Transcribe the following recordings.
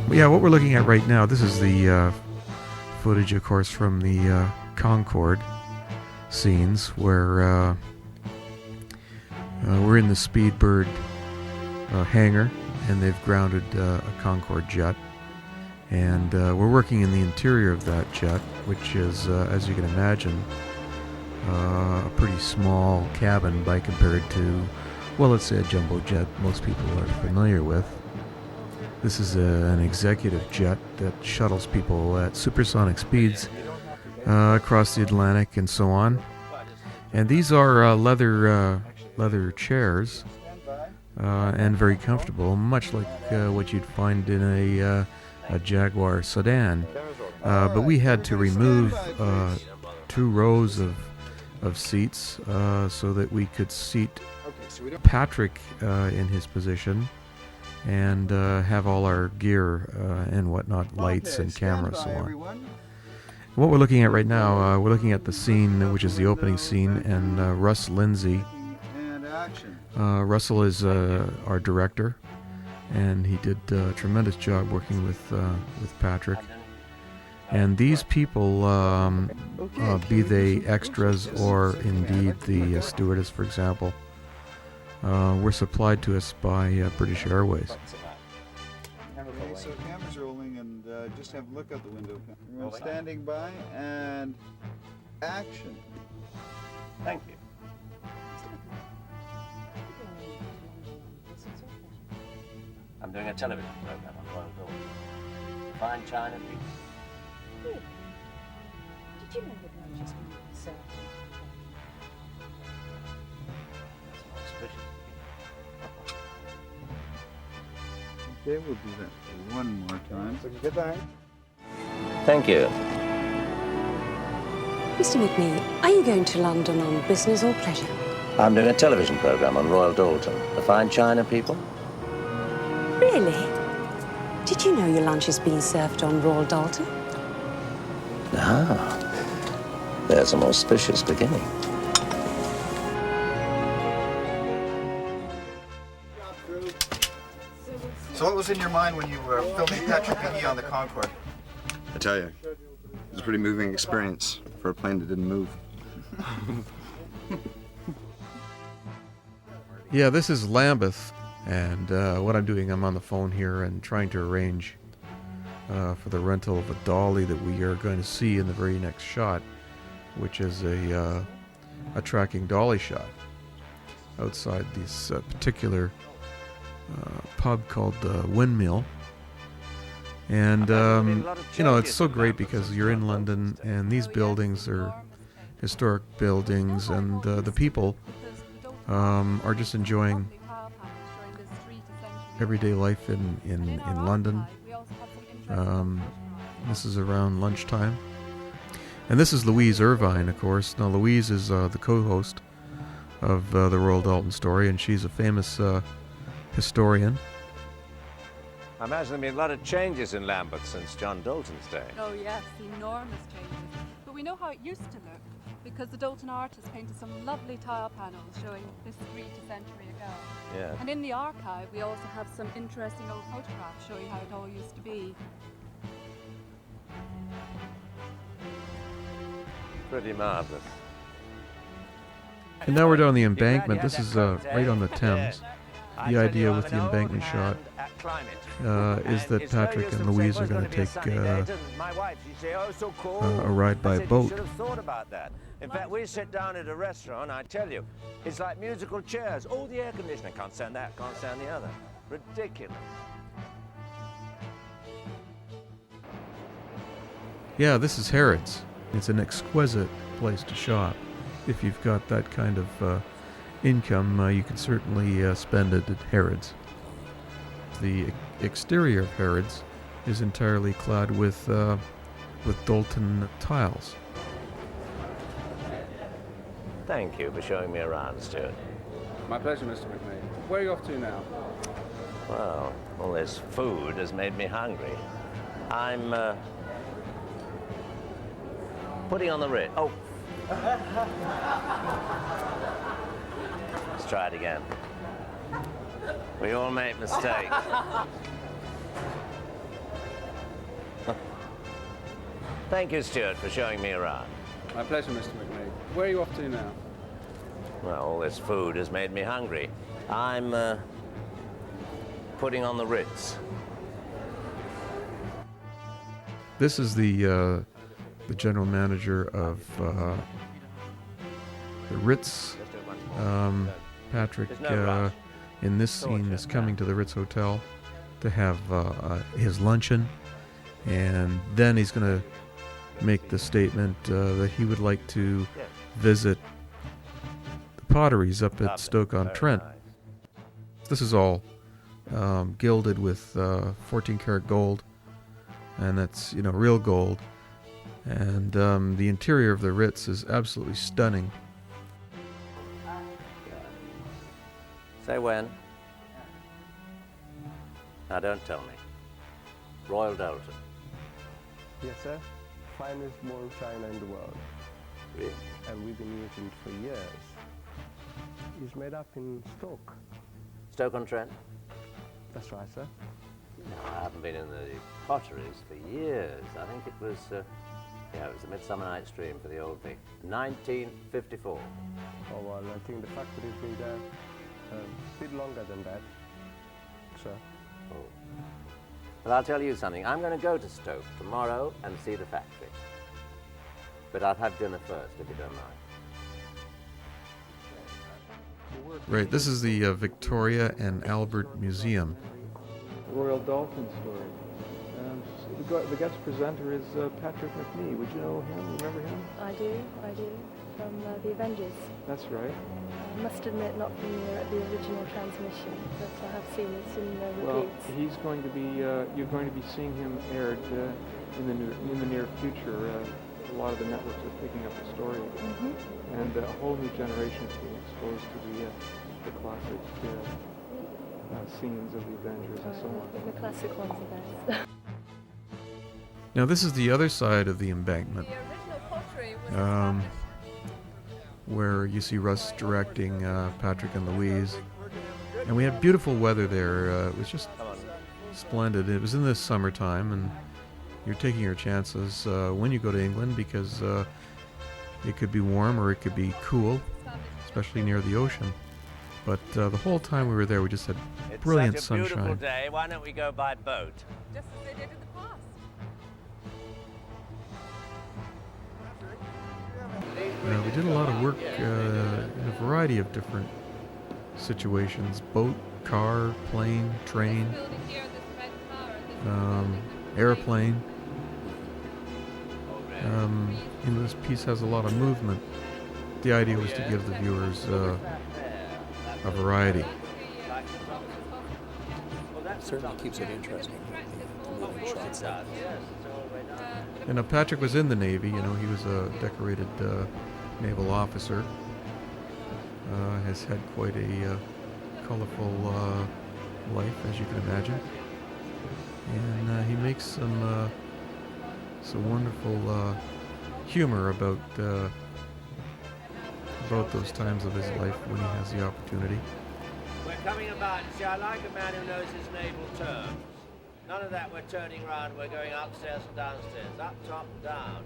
Yeah, what we're looking at right now, this is the footage, of course, from the Concorde scenes where we're in the Speedbird hangar, and they've grounded a Concorde jet. And we're working in the interior of that jet, which is, as you can imagine, a pretty small cabin by compared to, well, let's say a jumbo jet most people are familiar with. This is an executive jet that shuttles people at supersonic speeds across the Atlantic and so on. And these are leather chairs, and very comfortable, much like what you'd find in a Jaguar sedan. But we had to remove 2 rows of seats so that we could seat Patrick in his position and have all our gear and whatnot, lights and cameras, so on. What we're looking at right now, we're looking at the scene, which is the opening scene, and Russ Lindsay. Russell is our director, and he did a tremendous job working with Patrick. And these people, be they extras or indeed the stewardess, for example, were supplied to us by British Airways. Okay, so camera's rolling, and just have a look out the window. Everyone standing by, and action. Thank you. I'm doing a television program on Royal Doulton. Fine China people. Really? Did you know that lunch has been served? That's more suspicious. Okay, we'll do that one more time. Goodbye. Thank you. Mr. Whitney, are you going to London on business or pleasure? I'm doing a television program on Royal Doulton. The fine China people. Really? Did you know your lunch is being served on Royal Doulton? Ah, there's a more auspicious beginning. So what was in your mind when you were filming Patrick McGee on the Concorde? I tell you, it was a pretty moving experience for a plane that didn't move. Yeah, this is Lambeth, and what I'm doing, I'm on the phone here and trying to arrange for the rental of a dolly that we are going to see in the very next shot, which is a tracking dolly shot outside this particular pub called Windmill. And you know, it's so great because you're in London and these buildings are historic buildings, and the people are just enjoying everyday life in London. This is around lunchtime, and this is Louise Irvine, of course. Now Louise is the co-host of the Royal Doulton Story, and she's a famous historian. I imagine there have been a lot of changes in Lambeth since John Doulton's day. Oh yes, enormous changes. But we know how it used to look because the Doulton artist painted some lovely tile panels showing this street a century ago. Yeah. And in the archive we also have some interesting old photographs showing how it all used to be. Pretty marvelous. And now we're down the embankment. This is right on the Thames. The idea with the embankment shot is that Patrick and Louise are going to take a ride by boat. Should have thought about that. In fact, we sit down at a restaurant, I tell you, it's like musical chairs. Oh, the air conditioner can't stand that, can't stand the other. Ridiculous. Yeah, this is Harrods. It's an exquisite place to shop. If you've got that kind of income, you can certainly spend it at Harrods. The exterior of Harrods is entirely clad with Doulton tiles. Thank you for showing me around, Stuart. My pleasure, Mr. McNay. Where are you off to now? Well, all this food has made me hungry. I'm putting on the Ritz. Oh. Let's try it again. We all make mistakes. Thank you, Stuart, for showing me around. My pleasure, Mr. McNeil. Where are you off to now? Well, all this food has made me hungry. I'm putting on the Ritz. This is the general manager of the Ritz. Patrick, There's no rush. in this scene, is coming to the Ritz Hotel to have his luncheon, and then he's going to make the statement that he would like to visit the potteries up at Stoke-on-Trent. This is all gilded with 14-karat gold, and that's, you know, real gold. And the interior of the Ritz is absolutely stunning. Say when. Now, don't tell me. Royal Doulton. Yes, sir. Finest mold china in the world. Really? And we've been using it for years. It's made up in Stoke. Stoke-on-Trent? That's right, sir. No, I haven't been in the potteries for years. I think it was, it was the Midsummer Night's Dream for the old Vic. 1954. Oh, well, I think the factory's been there a bit longer than that, sir. Oh. Well, I'll tell you something. I'm going to go to Stoke tomorrow and see the factory. But I'll have dinner first, if you don't mind. Right, this is the Victoria and Albert Museum. Royal Doulton Story. The guest presenter is Patrick McNee. Would you know him? Remember him? I do. From the Avengers. That's right. I must admit, not from the original transmission, but I have seen it in the repeats. Well, he's going to be. You're going to be seeing him aired in the near future. A lot of the networks are picking up the story, and a whole new generation is being exposed to the classic scenes of the Avengers and so on. I think the classic ones are best. Now this is the other side of the embankment, where you see Russ directing Patrick and Louise. And we had beautiful weather there. It was just splendid. It was in the summertime, and you're taking your chances when you go to England, because it could be warm or it could be cool, especially near the ocean. But the whole time we were there, we just had brilliant sunshine. It's such a beautiful day. Why don't we go by boat? Just as they did in the past. We did a lot of work in a variety of different situations: boat, car, plane, train, airplane. This piece has a lot of movement. The idea was to give the viewers a variety. Certainly keeps it interesting. Moving shots. And Patrick was in the Navy. You know, he was a decorated naval officer. Has had quite a colorful life, as you can imagine. And he makes some wonderful humor about those times of his life when he has the opportunity. We're coming about. See, I like a man who knows his naval terms. None of that we're turning around, we're going upstairs and downstairs. Up, top, down.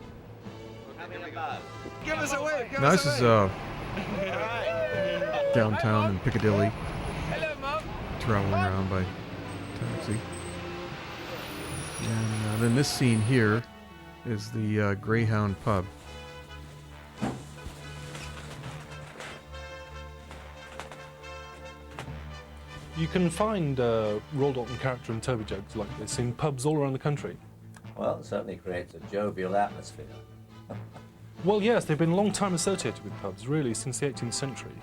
We're coming about. Give us a wave! Now this is downtown in Piccadilly. Hello, Mom. Traveling around by taxi. And then this scene here is the Greyhound pub. You can find Royal Doulton character and Toby jokes like this in pubs all around the country. Well, it certainly creates a jovial atmosphere. Well, yes, they've been a long time associated with pubs, really, since the 18th century.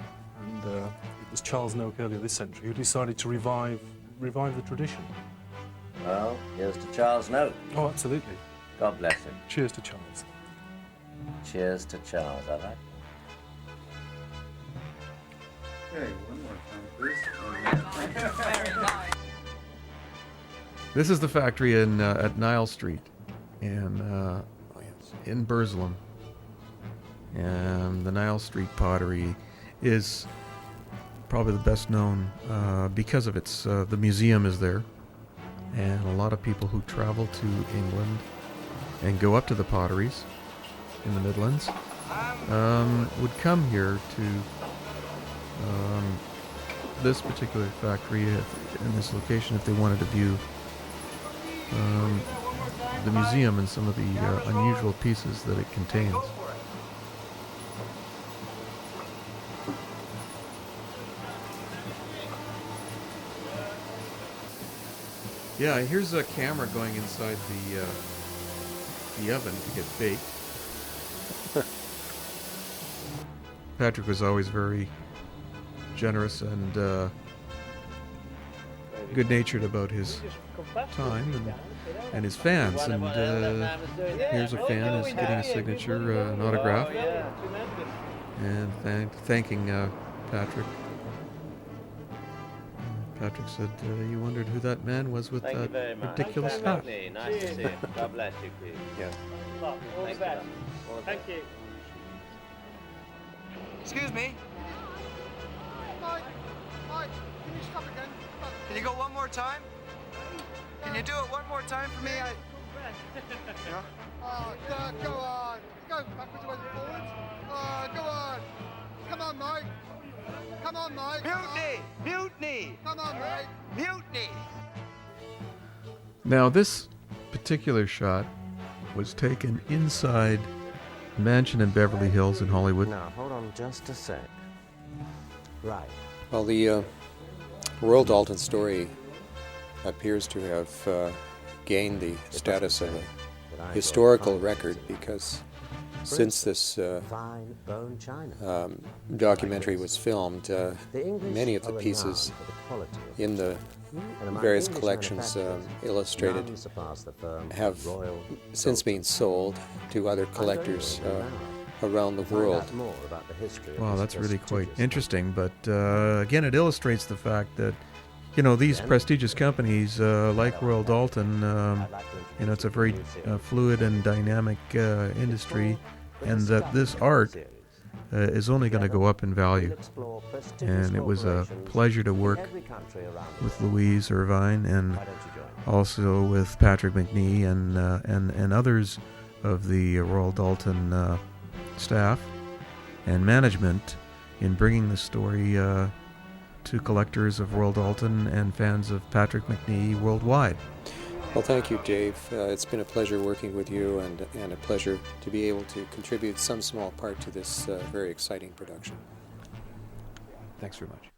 And it was Charles Noak earlier this century who decided to revive the tradition. Well, here's to Charles Noak. Oh, absolutely. God bless him. Cheers to Charles. Cheers to Charles, I like. Okay, one more time, please. This is the factory in at Nile Street, in Burslem. And the Nile Street pottery is probably the best known because of its the museum is there, and a lot of people who travel to England and go up to the potteries in the Midlands would come here to this particular factory in this location if they wanted to view the museum and some of the unusual pieces that it contains. Yeah, here's a camera going inside the oven to get baked. Patrick was always very generous and good-natured about his time and his fans. And here's a fan who's getting a signature, an autograph, and thanking Patrick. Patrick said he wondered who that man was with that ridiculous hat. Nice to see you. God bless you, Pete. Yes. All the best. Thank you. Excuse me. Mike, can you stop again? Can you go one more time? Can you do it one more time for me? Yeah? Oh, go on. Go backwards and forwards. Oh, go on. Come on, Mike. Come on, Mike. Mutiny! Mutiny! Come on, Mike. Mutiny! Now, this particular shot was taken inside a mansion in Beverly Hills in Hollywood. Now, hold on just a sec. Right. Well, the Royal Doulton Story appears to have gained the status of a historical record because since this documentary was filmed, many of the pieces in the various collections illustrated have since been sold to other collectors around the world. Wow, that's really quite interesting. But again, it illustrates the fact that, you know, these prestigious companies like Royal Doulton, you know, it's a very fluid and dynamic industry, and that this art is only going to go up in value. And it was a pleasure to work with Louise Irvine and also with Patrick McNee and others of the Royal Doulton staff and management in bringing the story to collectors of Royal Doulton and fans of Patrick McNee worldwide. Well, thank you, Dave. It's been a pleasure working with you and a pleasure to be able to contribute some small part to this very exciting production. Thanks very much.